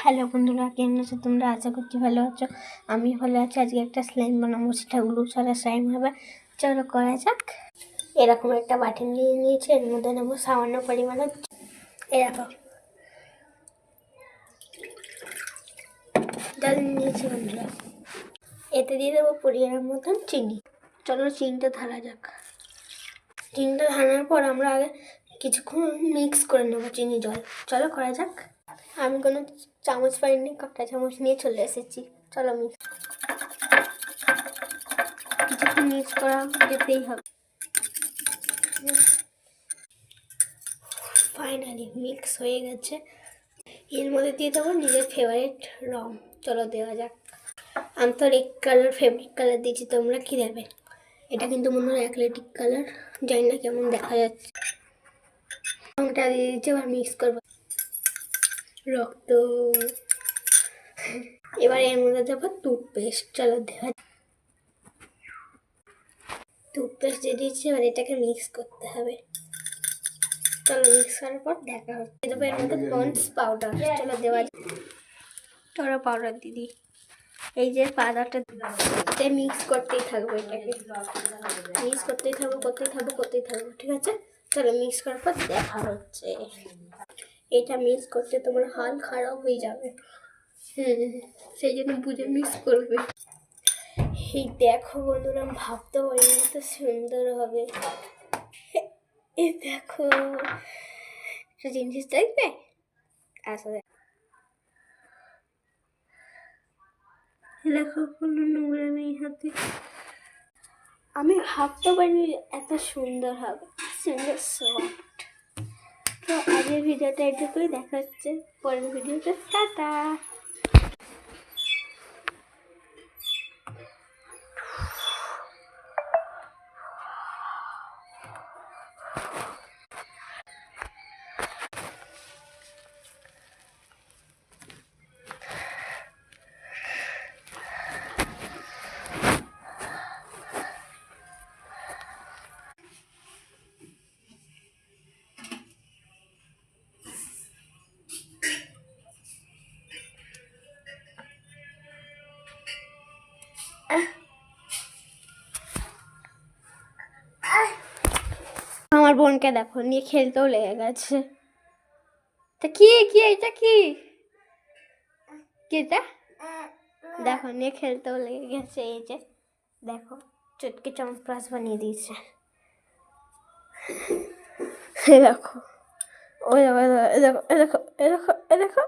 Hello বন্ধুরা, কেমন আছো তোমরা? আশা করছি ভালো আছো। আমি ভালো আছি। আজকে একটা স্লাইম বানাবো, সেটা গ্লু ছাড়া স্লাইম হবে। চলো করা যাক। এরকম একটা বাটি নিয়ে নিয়েছি, এর মধ্যে নেবো সামান্য পরিমাণে এরকম জল নিয়েছি বন্ধুরা। এতে দিয়ে দেবো পরিমাণ মতন চিনি। চলো চিনিটা ঢালা যাক। চিনিটা ঢালার পর আমরা আগে কিছুক্ষণ মিক্স করে নেবো চিনি জল। চলো করা যাক। আমি কোনো চামচ পাইনি, কাঁটা চামচ নিয়ে চলে এসেছি। চলো কিছুক্ষণ মিক্স করা যেতেই হবে। ফাইনালি মিক্স হয়ে গেছে। এর মধ্যে দিয়ে দেবো নিজের ফেভারিট রং। চলো দেওয়া যাক। আমি তো রেড কালার ফেভারিট কালার দিয়েছি, তোমরা কী দেবে? এটা কিন্তু মনে হয় অ্যাথলেটিক কালার, জানি না কেমন দেখা যাচ্ছে। রংটা দিয়ে দিচ্ছি, আবার মিক্স করবো। রক্ত। এবার এর মধ্যে দেবো টুথপেস্ট। চলো দেওয়া যাক। টুথপেস্ট দিয়ে দিচ্ছি, এবার এটাকে মিক্স করতে হবে। চলো মিক্স করার পর দেখা হচ্ছে। দেবো এর মধ্যে পন্ডস পাউডার। চলো দেওয়া যাক। চলো পাউডার দিদি, এই যে পাউডারটা মিক্স করতেই থাকবো। এটাকে মিক্স করতেই থাকবো। ঠিক আছে, চলো মিক্স করার পর দেখা হচ্ছে। এটা মিক্স করতে তোমার হাল খারাপ হয়ে যাবে। সেই জন্য বুঝে মিক্স করবে। এই দেখো বন্ধুরা, ভাবতে পারিনি তো সুন্দর হবে। এই দেখো, জিনিস দেখবে। আসলে দেখো কোনো নোংরা নেই হাতে। আমি ভাবতে পারিনি এত সুন্দর হবে, সুন্দর সফট। তো আজকের ভিডিওটা এটুকুই। দেখা হচ্ছে পরের ভিডিওতে। টাটা। আমার বোনকে দেখো, নিয়ে খেলতেও লেগে গেছে। তা কি কি এটা কি এটা দেখো, নিয়ে খেলতেও লেগে গেছে। এই যে দেখো, চটকে চামচ বানিয়ে দিয়েছে। দেখো, ওই দেখো, দেখো, দেখো, দেখো, দেখো।